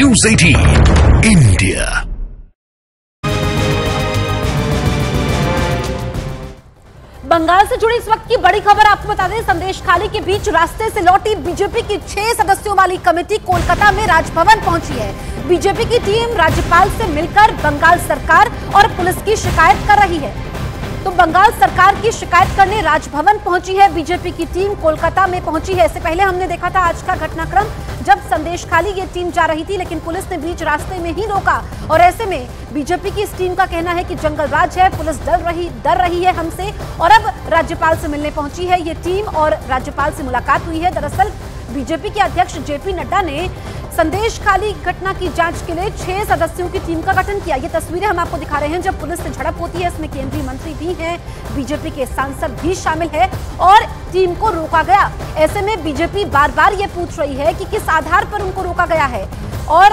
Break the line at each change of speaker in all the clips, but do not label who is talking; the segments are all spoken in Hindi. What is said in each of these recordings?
News 18 India।
बंगाल से जुड़ी इस वक्त की बड़ी खबर आपको बता दें, संदेशखाली के बीच रास्ते से लौटी बीजेपी की 6 सदस्यों वाली कमेटी कोलकाता में राजभवन पहुंची है। बीजेपी की टीम राज्यपाल से मिलकर बंगाल सरकार और पुलिस की शिकायत कर रही है। तो बंगाल सरकार की शिकायत करने राजभवन पहुंची है बीजेपी की टीम, कोलकाता में पहुंची है। इससे पहले हमने देखा था आज का घटनाक्रम, जब संदेशखाली ये टीम जा रही थी लेकिन पुलिस ने बीच रास्ते में ही रोका और ऐसे में बीजेपी की इस टीम का कहना है कि जंगल राज है, पुलिस डर रही है हमसे और अब राज्यपाल से मिलने पहुंची है ये टीम और राज्यपाल से मुलाकात हुई है। दरअसल बीजेपी के अध्यक्ष जेपी नड्डा ने संदेशखाली घटना की जांच के लिए 6 सदस्यों की टीम का गठन किया। ये तस्वीरें हम आपको दिखा रहे हैं जब पुलिस से झड़प होती है। इसमें केंद्रीय मंत्री भी हैं, बीजेपी के सांसद भी शामिल है और टीम को रोका गया। ऐसे में बीजेपी बार बार ये पूछ रही है कि किस आधार पर उनको रोका गया है और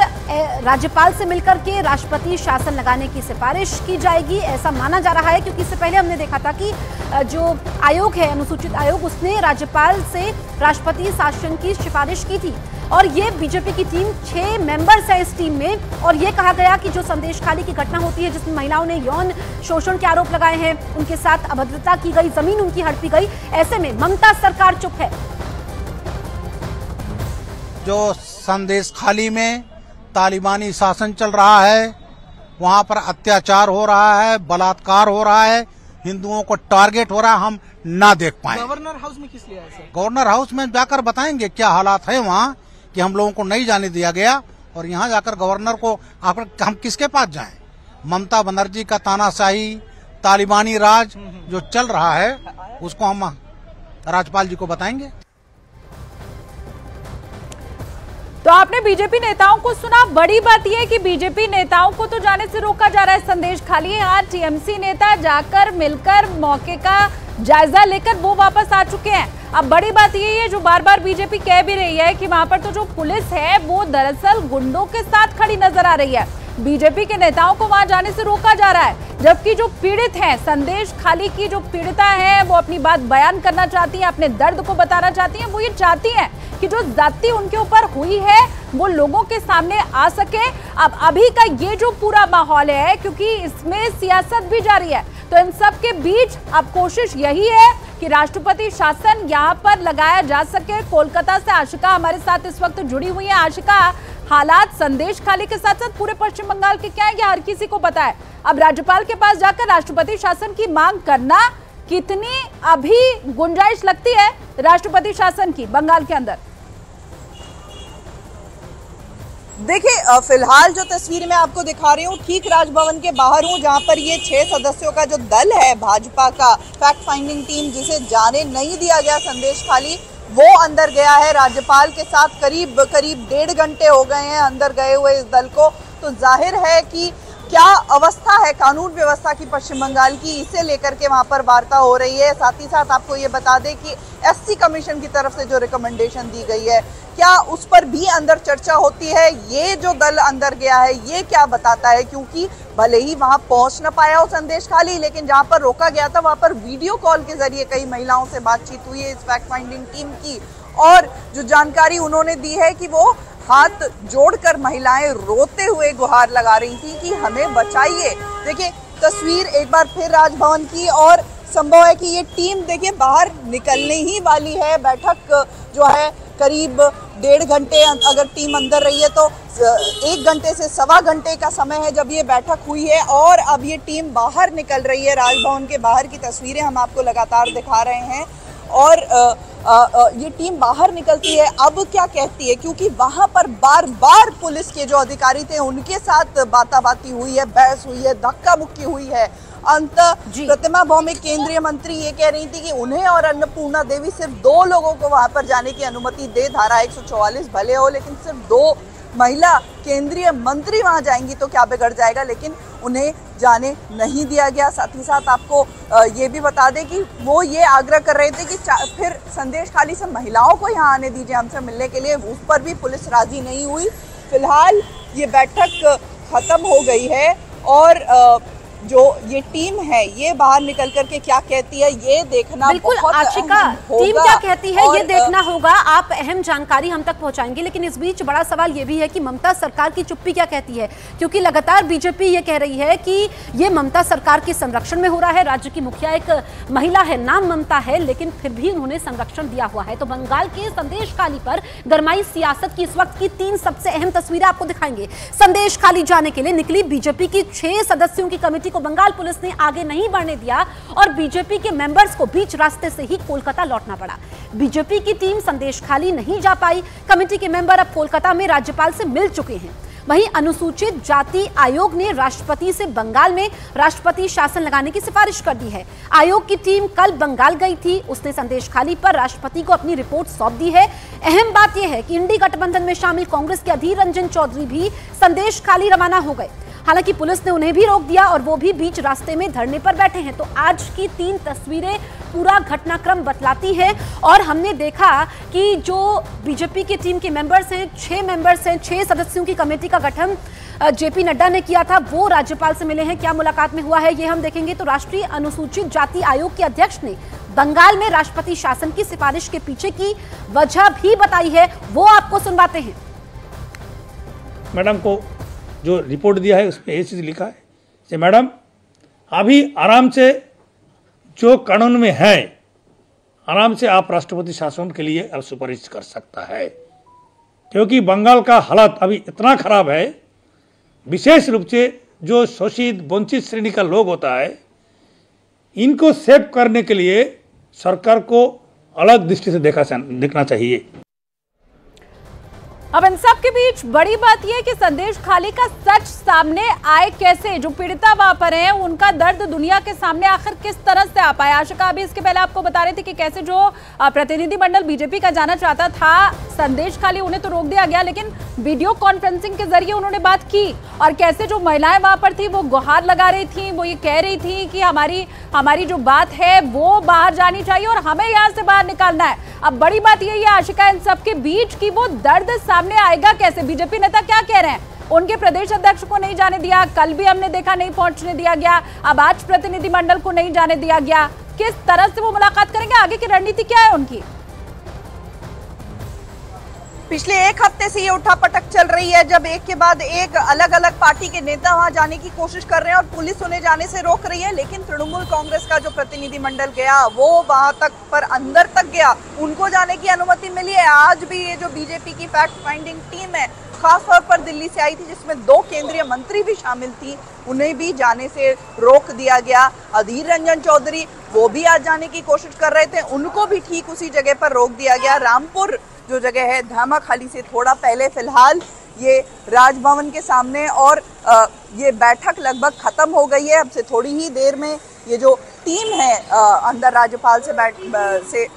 राज्यपाल से मिलकर के राष्ट्रपति शासन लगाने की सिफारिश की जाएगी, ऐसा माना जा रहा है। क्योंकि इससे पहले हमने देखा था कि जो आयोग है, अनुसूचित आयोग, उसने राज्यपाल से राष्ट्रपति शासन की सिफारिश की थी और ये बीजेपी की टीम 6 मेंबर्स है इस टीम में। और ये कहा गया कि जो संदेशखाली की घटना होती है जिसमें महिलाओं ने यौन शोषण के आरोप लगाए हैं, उनके साथ अभद्रता की गई, जमीन उनकी हड़पी गई, ऐसे में ममता सरकार चुप है।
जो संदेशखाली में तालिबानी शासन चल रहा है, वहां पर अत्याचार हो रहा है, बलात्कार हो रहा है, हिंदुओं को टारगेट हो रहा है, हम ना देख पाए।
गवर्नर हाउस में किस लिए आए सर?
गवर्नर हाउस में जाकर बताएंगे क्या हालात है वहाँ, कि हम लोगों को नहीं जाने दिया गया और यहाँ जाकर गवर्नर को हम किसके पास जाएं? ममता बनर्जी का तानाशाही, तालिबानी राज जो चल रहा है उसको हम राज्यपाल जी को बताएंगे।
तो आपने बीजेपी नेताओं को सुना। बड़ी बात यह है कि बीजेपी नेताओं को तो जाने से रोका जा रहा है संदेशखाली। यहाँ टीएमसी नेता जाकर मिलकर मौके का जायजा लेकर वो वापस आ चुके हैं। अब बड़ी बात यही है, जो बार बार बीजेपी कह भी रही है कि वहां पर तो जो पुलिस है वो दरअसल गुंडों के साथ खड़ी नजर आ रही है। बीजेपी के नेताओं को वहां जाने से रोका जा रहा है, जबकि जो पीड़ित हैं, संदेशखाली की जो पीड़िता है, वो अपनी बात बयान करना चाहती है, अपने दर्द को बताना चाहती है। वो ये चाहती है कि जो जाति उनके ऊपर हुई है वो लोगों के सामने आ सके। अब अभी का ये जो पूरा माहौल है, क्योंकि इसमें सियासत भी जारी है, तो इन सब के बीच अब कोशिश यही है कि राष्ट्रपति शासन यहाँ पर लगाया जा सके। कोलकाता से आशिका हमारे साथ इस वक्त जुड़ी हुई है। आशिका, हालात संदेशखाली के साथ साथ पूरे पश्चिम बंगाल के क्या है, ये हर किसी को पता है। अब राज्यपाल के पास जाकर राष्ट्रपति शासन की मांग करना, कितनी अभी गुंजाइश लगती है राष्ट्रपति शासन की बंगाल के अंदर?
देखिए, फिलहाल जो तस्वीर मैं आपको दिखा रही हूँ ठीक राजभवन के बाहर हूँ, जहाँ पर ये 6 सदस्यों का जो दल है भाजपा का, फैक्ट फाइंडिंग टीम, जिसे जाने नहीं दिया गया संदेशखाली, वो अंदर गया है राज्यपाल के साथ। करीब 1.5 घंटे हो गए हैं अंदर गए हुए इस दल को। तो जाहिर है कि क्या अवस्था है कानून व्यवस्था की पश्चिम बंगाल की, इसे लेकर के वहां पर वार्ता हो रही है। साथ ही साथ आपको ये बता दें कि एससी कमीशन की तरफ से जो रिकमेंडेशन दी गई है, क्या उस पर भी अंदर चर्चा होती है। ये जो दल अंदर गया है ये क्या बताता है, क्योंकि भले ही वहां पहुंच न पाया हो संदेशखाली, लेकिन जहां पर रोका गया था वहां पर वीडियो कॉल के जरिए कई महिलाओं से बातचीत हुई है इस फैक्ट फाइंडिंग टीम की। और जो जानकारी उन्होंने दी है कि वो हाथ जोड़कर महिलाएं रोते हुए गुहार लगा रही थी कि हमें बचाइए। देखिए तस्वीर एक बार फिर राजभवन की, और संभव है कि ये टीम देखिए बाहर निकलने ही वाली है। बैठक जो है करीब 1.5 घंटे अगर टीम अंदर रही है तो 1 घंटे से 1.25 घंटे का समय है जब ये बैठक हुई है और अब ये टीम बाहर निकल रही है। राजभवन के बाहर की तस्वीरें हम आपको लगातार दिखा रहे हैं और ये टीम बाहर निकलती है। अब क्या कहती है, क्योंकि वहां पर बार बार पुलिस के जो अधिकारी थे उनके साथ बाताबाती हुई है, बहस हुई है, धक्का मुक्की हुई है। अंत प्रतिमा भौमिक केंद्रीय मंत्री ये कह रही थी कि उन्हें और अन्नपूर्णा देवी सिर्फ 2 लोगों को वहां पर जाने की अनुमति दे, धारा 144 भले हो, लेकिन सिर्फ 2 महिला केंद्रीय मंत्री वहां जाएंगी तो क्या बिगड़ जाएगा, लेकिन उन्हें जाने नहीं दिया गया। साथ ही साथ आपको ये भी बता दें कि वो ये आग्रह कर रहे थे कि फिर संदेशखाली से महिलाओं को यहाँ आने दीजिए हमसे मिलने के लिए, उस पर भी पुलिस राजी नहीं हुई। फिलहाल ये बैठक खत्म हो गई है और जो ये टीम है ये बाहर निकल करके क्या कहती है ये देखना
बिल्कुल
बहुत
आशिका, टीम क्या कहती है ये देखना होगा। आप अहम जानकारी हम तक पहुंचाएंगे, लेकिन इस बीच बड़ा सवाल ये भी है कि ममता सरकार की चुप्पी क्या कहती है, क्योंकि लगातार बीजेपी ये कह रही है कि ये ममता सरकार के संरक्षण में हो रहा है। राज्य की मुखिया एक महिला है, नाम ममता है, लेकिन फिर भी उन्होंने संरक्षण दिया हुआ है। तो बंगाल के संदेशखाली पर गरमाई सियासत की इस वक्त की 3 सबसे अहम तस्वीरें आपको दिखाएंगे। संदेशखाली जाने के लिए निकली बीजेपी की 6 सदस्यों की कमेटी को बंगाल पुलिस ने आगे नहीं बढ़ने दिया और बीजेपी के मेंबर्स को बीच रास्ते से ही कोलकाता लौटना पड़ा। बीजेपी की टीम संदेशखाली नहीं जा पाई। कमेटी के मेंबर अब कोलकाता में राज्यपाल से मिल चुके हैं। वहीं अनुसूचित जाति आयोग ने राष्ट्रपति से बंगाल में राष्ट्रपति शासन लगाने की सिफारिश कर दी है। आयोग की टीम कल बंगाल गई थी, उसने संदेशखाली पर राष्ट्रपति को अपनी रिपोर्ट सौंप दी है। अहम बात यह है कि इंडी गठबंधन में शामिल कांग्रेस के अधीर रंजन चौधरी भी संदेशखाली रवाना हो गए। हालांकि पुलिस ने उन्हें भी रोक दिया और वो भी बीच रास्ते में धरने पर बैठे हैं। तो आज की 3 तस्वीरें पूरा घटनाक्रम बतलाती है और हमने देखा कि जो बीजेपी की टीम के मेंबर्स हैं, 6 मेंबर्स हैं, 6 सदस्यों की कमेटी का गठन जेपी नड्डा ने किया था, वो राज्यपाल से मिले हैं। क्या मुलाकात में हुआ है ये हम देखेंगे। तो राष्ट्रीय अनुसूचित जाति आयोग के अध्यक्ष ने बंगाल में राष्ट्रपति शासन की सिफारिश के पीछे की वजह भी बताई है, वो आपको सुनवाते हैं।
मैडम को जो रिपोर्ट दिया है उसमें ये चीज़ लिखा है कि मैडम अभी आराम से जो कानून में है आराम से आप राष्ट्रपति शासन के लिए अब सुपारिश कर सकता है, क्योंकि बंगाल का हालत अभी इतना खराब है। विशेष रूप से जो शोषित वंचित श्रेणी का लोग होता है, इनको सेव करने के लिए सरकार को अलग दृष्टि से देखना चाहिए।
अब इन सब के बीच बड़ी बात यह है कि संदेशखाली का सच सामने आए कैसे। जो पीड़िता वहां पर हैं उनका दर्द दुनिया के सामने आखिर किस तरह से आ पाया। आशिका अभी इसके पहले आपको बता रहे थे कि कैसे जो प्रतिनिधिमंडल बीजेपी का जाना चाहता था संदेशखाली, उन्हें तो रोक दिया गया, लेकिन वीडियो कॉन्फ्रेंसिंग के जरिए उन्होंने बात की और कैसे जो महिलाएं वहां पर थी वो गुहार लगा रही थी, वो ये कह रही थी कि हमारी जो बात है वो बाहर जानी चाहिए और हमें यहाँ से बाहर निकालना है। अब बड़ी बात यही है आशिका इन सब के बीच की वो दर्द सामने आएगा कैसे। बीजेपी नेता क्या कह रहे हैं, उनके प्रदेश अध्यक्ष को नहीं जाने दिया, कल भी हमने देखा नहीं पहुंचने दिया गया, अब आज प्रतिनिधिमंडल को नहीं जाने दिया गया। किस तरह से वो मुलाकात करेंगे, आगे की रणनीति क्या है उनकी।
पिछले 1 हफ्ते से ये उठापटक चल रही है, जब एक के बाद एक अलग अलग पार्टी के नेता वहां जाने की कोशिश कर रहे हैं और पुलिस उन्हें जाने से रोक रही है। लेकिन तृणमूल कांग्रेस का जो प्रतिनिधिमंडल गया वो वहां तक पर अंदर तक गया, उनको जाने की अनुमति मिली है। आज भी ये जो बीजेपी की फैक्ट फाइंडिंग टीम है खासतौर पर दिल्ली से आई थी, जिसमें 2 केंद्रीय मंत्री भी शामिल थी, उन्हें भी जाने से रोक दिया गया। अधीर रंजन चौधरी वो भी आज जाने की कोशिश कर रहे थे, उनको भी ठीक उसी जगह पर रोक दिया गया। रामपुर जो जगह है धामाखाली से थोड़ा पहले, फिलहाल ये राजभवन के सामने और ये बैठक लगभग खत्म हो गई है। अब से थोड़ी ही देर में ये जो टीम है अंदर राज्यपाल से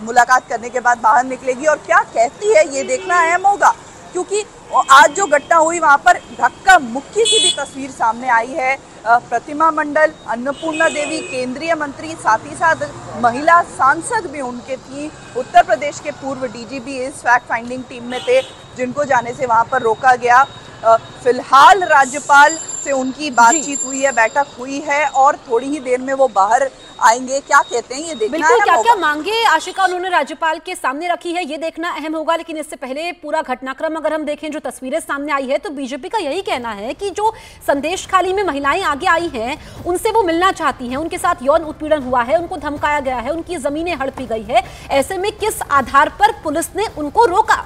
मुलाकात करने के बाद बाहर निकलेगी और क्या कहती है ये देखना अहम होगा, क्योंकि आज जो घटना हुई वहां पर धक्का मुक्की की भी तस्वीर सामने आई है। प्रतिमा मंडल, अन्नपूर्णा देवी केंद्रीय मंत्री, साथ ही साथ महिला सांसद भी उनके थी। उत्तर प्रदेश के पूर्व डीजीपी इस फैक्ट फाइंडिंग टीम में थे, जिनको जाने से वहां पर रोका गया। फिलहाल राज्यपाल से उनकी बातचीत हुई है, बैठक हुई है और थोड़ी ही देर में वो बाहर आएंगे। क्या कहते हैं ये देखना
बिल्कुल, क्या क्या मांगे आशिका उन्होंने राज्यपाल के सामने रखी है ये देखना अहम होगा। लेकिन इससे पहले पूरा घटनाक्रम अगर हम देखें, जो तस्वीरें सामने आई है, तो बीजेपी का यही कहना है कि जो संदेशखाली में महिलाएं आगे आई हैं उनसे वो मिलना चाहती हैं, उनके साथ यौन उत्पीड़न हुआ है, उनको धमकाया गया है, उनकी जमीनें हड़पी गई है। ऐसे में किस आधार पर पुलिस ने उनको रोका?